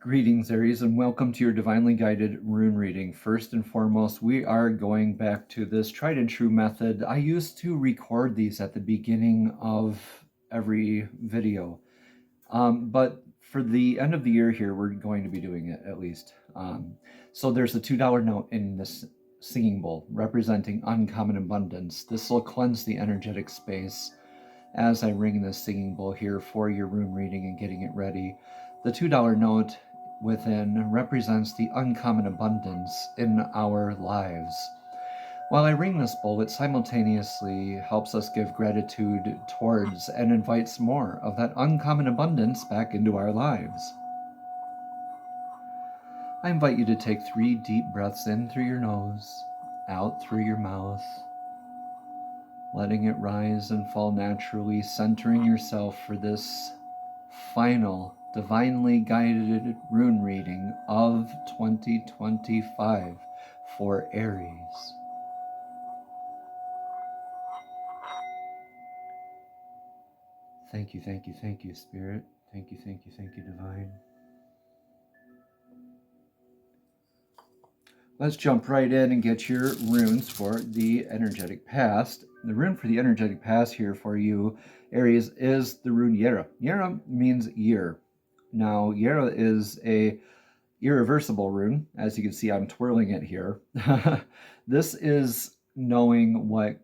Greetings, Aries, and welcome to your divinely guided rune reading. First and foremost, we are going back to this tried and true method. I used to record these at the beginning of every video, but for the end of the year here, we're going to be doing it at least. So there's a $2 note in this singing bowl representing uncommon abundance. This will cleanse the energetic space as I ring this singing bowl here for your rune reading and getting it ready. The $2 note within represents the uncommon abundance in our lives. While I ring this bowl, it simultaneously helps us give gratitude towards and invites more of that uncommon abundance back into our lives. I invite you to take 3 deep breaths in through your nose, out through your mouth, letting it rise and fall naturally, centering yourself for this final divinely guided rune reading of 2025 for Aries. Thank you, thank you, thank you, Spirit. Thank you, thank you, thank you, Divine. Let's jump right in and get your runes for the energetic past. The rune for the energetic past here for you, Aries, is the rune Yera. Yera means year. Now, Yera is a irreversible rune. As you can see, I'm twirling it here. This is knowing what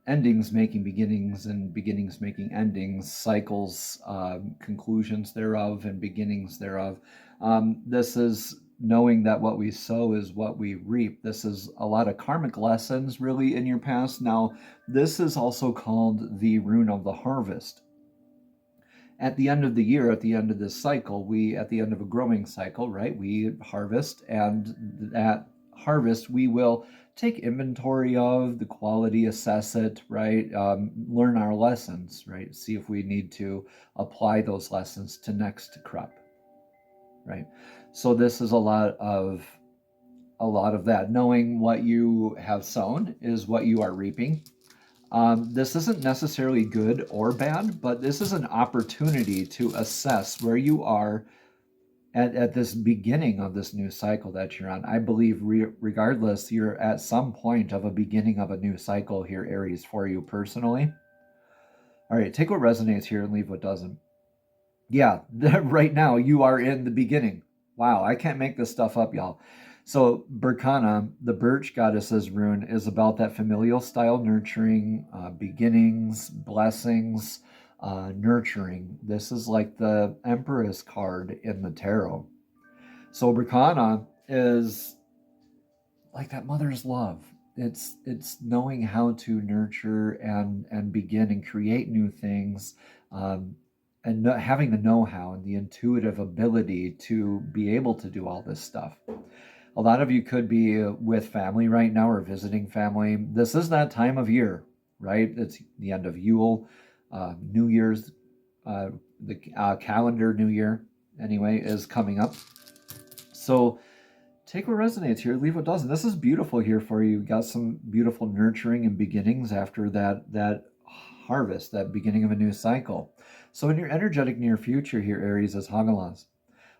endings making beginnings and beginnings making endings, cycles, conclusions thereof, and beginnings thereof. This is knowing that what we sow is what we reap. This is a lot of karmic lessons really in your past. Now, this is also called the rune of the harvest. At the end of the year, at the end of this cycle, at the end of a growing cycle, right, we harvest, and that harvest we will take inventory of the quality, assess it, right, learn our lessons, right, see if we need to apply those lessons to next crop, right? So this is a lot of that. Knowing what you have sown is what you are reaping. This isn't necessarily good or bad, but this is an opportunity to assess where you are at this beginning of this new cycle that you're on. I believe regardless, you're at some point of a beginning of a new cycle here, Aries, for you personally. All right, take what resonates here and leave what doesn't. Yeah, right now you are in the beginning. Wow, I can't make this stuff up, y'all. So Berkana, the birch goddess's rune, is about that familial style nurturing, beginnings, blessings, nurturing. This is like the Empress card in the tarot. So Berkana is like that mother's love. It's knowing how to nurture and begin and create new things, and having the know-how and the intuitive ability to be able to do all this stuff. A lot of you could be with family right now or visiting family. This is that time of year, right? It's the end of Yule, New Year's, the calendar New Year, anyway, is coming up. So take what resonates here, leave what doesn't. This is beautiful here for you. Got some beautiful nurturing and beginnings after that harvest, that beginning of a new cycle. So in your energetic near future here, Aries, is Hagalaz.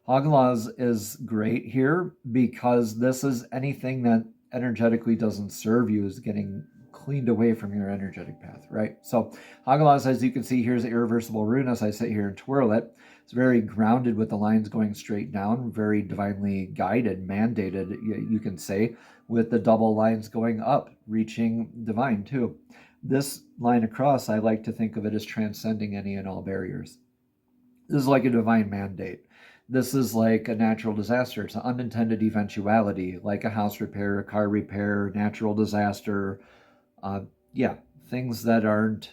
Hagalaz is great here because this is anything that energetically doesn't serve you is getting cleaned away from your energetic path, right? So Hagalaz, as you can see, here's an irreversible rune as I sit here and twirl it. It's very grounded with the lines going straight down, very divinely guided, mandated, you can say, with the double lines going up, reaching divine too. This line across, I like to think of it as transcending any and all barriers. This is like a divine mandate. This is like a natural disaster. It's an unintended eventuality, like a house repair, a car repair, natural disaster. Things that aren't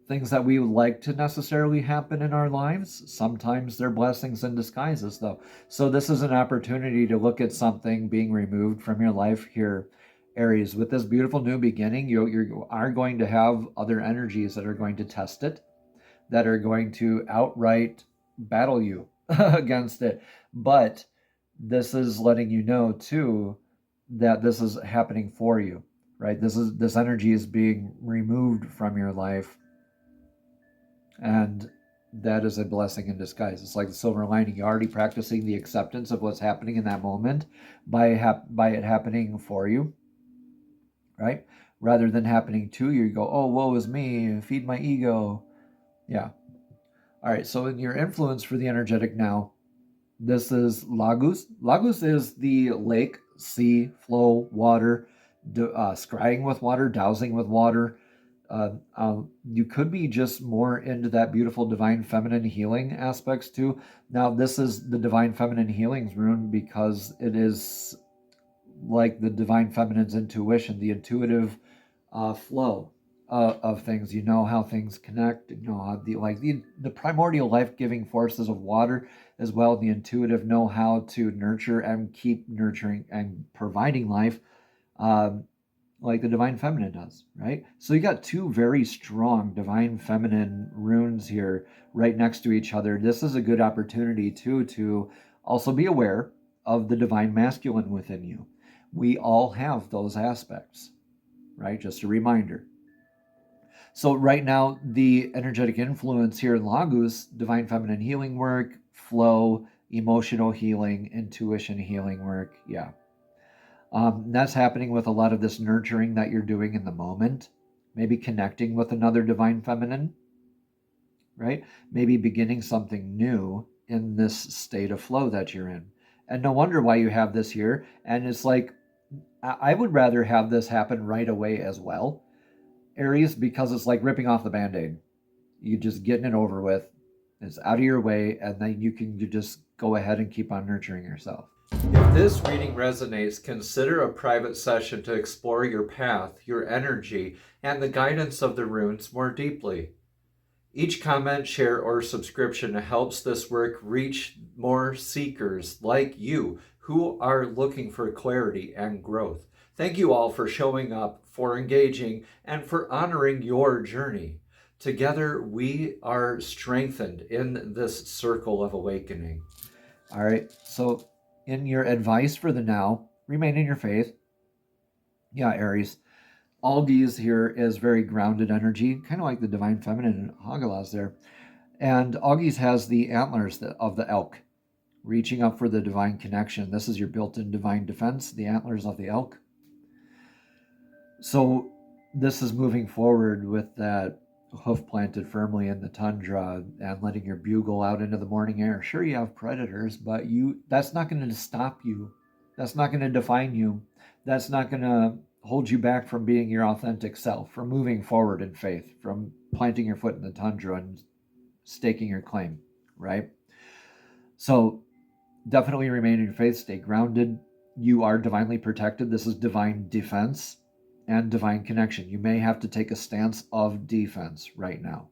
things that we would like to necessarily happen in our lives. Sometimes they're blessings in disguises, though. So this is an opportunity to look at something being removed from your life here, Aries. With this beautiful new beginning, you are going to have other energies that are going to test it, that are going to outright battle you against it. But this is letting you know too that this is happening for you, right? This energy is being removed from your life, and that is a blessing in disguise. It's like the silver lining. You're already practicing the acceptance of what's happening in that moment by it happening for you, right? Rather than happening to you, you go, oh, woe is me, feed my ego. Yeah. All right, so in your influence for the energetic now, this is Lagos. Lagos is the lake, sea, flow, water, scrying with water, dowsing with water. You could be just more into that beautiful divine feminine healing aspects too. Now, this is the divine feminine healings rune because it is like the divine feminine's intuition, the intuitive flow of things. You know how things connect. You know how the primordial life-giving forces of water, as well the intuitive know how to nurture and keep nurturing and providing life, like the divine feminine does, right? So you got two very strong divine feminine runes here right next to each other. This is a good opportunity too to also be aware of the divine masculine within you. We all have those aspects, right? Just a reminder. So right now, the energetic influence here in Lagos, divine feminine healing work, flow, emotional healing, intuition healing work. Yeah. That's happening with a lot of this nurturing that you're doing in the moment. Maybe connecting with another divine feminine, right? Maybe beginning something new in this state of flow that you're in. And no wonder why you have this here. And it's like, I would rather have this happen right away as well, Aries, because it's like ripping off the Band-Aid. You just getting it over with. It's out of your way, and then you just go ahead and keep on nurturing yourself. If this reading resonates, consider a private session to explore your path, your energy, and the guidance of the runes more deeply. Each comment, share, or subscription helps this work reach more seekers like you who are looking for clarity and growth. Thank you all for showing up, for engaging, and for honoring your journey. Together, we are strengthened in this circle of awakening. All right, so in your advice for the now, remain in your faith. Yeah, Aries. Algi's here is very grounded energy, kind of like the divine feminine in Hagalaz there. And Augies has the antlers of the elk, reaching up for the divine connection. This is your built-in divine defense, the antlers of the elk. So this is moving forward with that hoof planted firmly in the tundra and letting your bugle out into the morning air. Sure, you have predators, but that's not going to stop you. That's not going to define you. That's not going to hold you back from being your authentic self, from moving forward in faith, from planting your foot in the tundra and staking your claim, right? So definitely remain in your faith, stay grounded. You are divinely protected. This is divine defense and divine connection. You may have to take a stance of defense right now.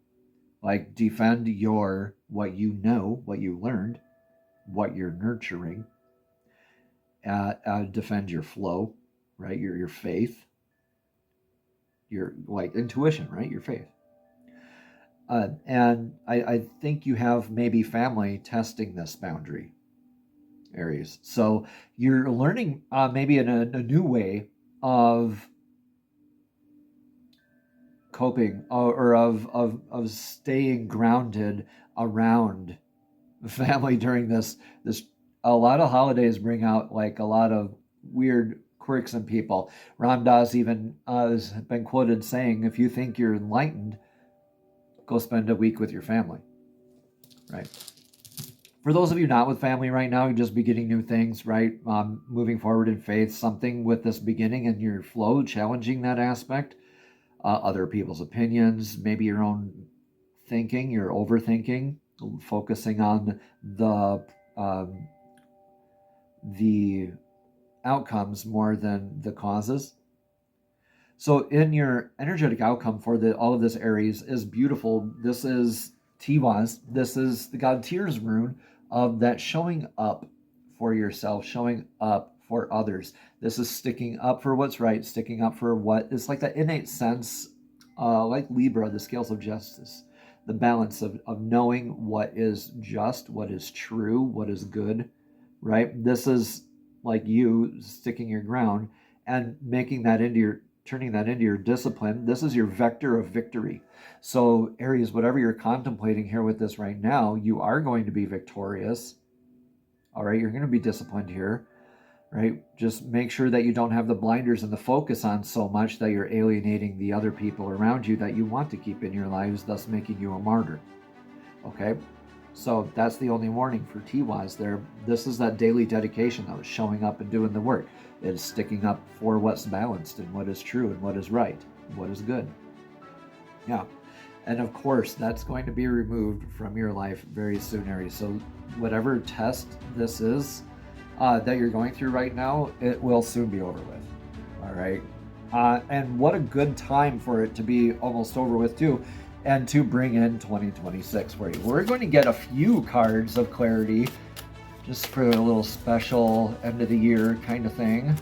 Like defend what you know, what you learned, what you're nurturing. Defend your flow, right? Your faith, your like intuition, right? Your faith. And I think you have maybe family testing this boundary, Aries. So you're learning maybe in a new way of coping or of staying grounded around family during this. A lot of holidays bring out like a lot of weird quirks in people. Ram Dass even has been quoted saying, if you think you're enlightened, go spend a week with your family, right? For those of you not with family right now, you're just beginning new things, right? Moving forward in faith, something with this beginning and your flow, challenging that aspect, other people's opinions, maybe your own thinking, your overthinking, focusing on the outcomes more than the causes. So in your energetic outcome for all of this Aries is beautiful. This is Tiwaz. This is the god Tyr's rune of that showing up for yourself, showing up for others. This is sticking up for what's right, sticking up for what is like that innate sense, like Libra, the scales of justice, the balance of knowing what is just, what is true, what is good, right? This is like you sticking your ground and making that into turning that into your discipline. This is your vector of victory. So Aries, whatever you're contemplating here with this right now, you are going to be victorious. All right, you're going to be disciplined here, right? Just make sure that you don't have the blinders and the focus on so much that you're alienating the other people around you that you want to keep in your lives, thus making you a martyr. Okay, so that's the only warning for Tiwaz there. This is that daily dedication that was showing up and doing the work. It's sticking up for what's balanced and what is true and what is right, and what is good. Yeah. And of course, that's going to be removed from your life very soon, Aries. So whatever test this is that you're going through right now, it will soon be over with. All right. And what a good time for it to be almost over with too, and to bring in 2026 for you. We're going to get a few cards of clarity just for a little special end of the year kind of thing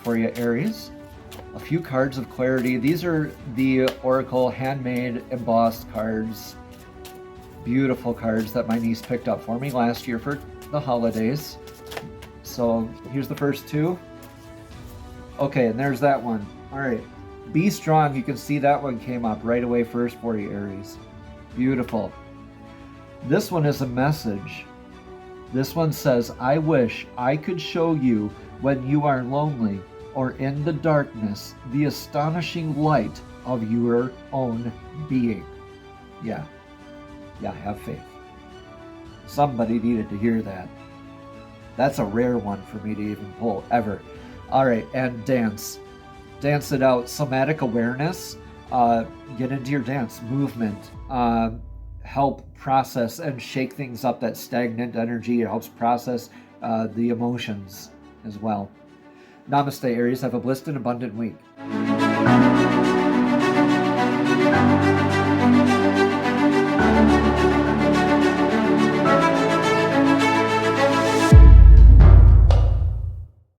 for you, Aries. A few cards of clarity. These are the Oracle handmade embossed cards. Beautiful cards that my niece picked up for me last year for the holidays. So here's the first two. Okay, and there's that one. All right. Be strong. You can see that one came up right away first for you, Aries. Beautiful. This one is a message. This one says, I wish I could show you when you are lonely or in the darkness, the astonishing light of your own being. Yeah, have faith. Somebody needed to hear that. That's a rare one for me to even pull, ever. All right, and dance. Dance it out. Somatic awareness. Get into your dance. Movement. Help process and shake things up, that stagnant energy. It helps process the emotions as well. Namaste, Aries. Have a blessed and abundant week.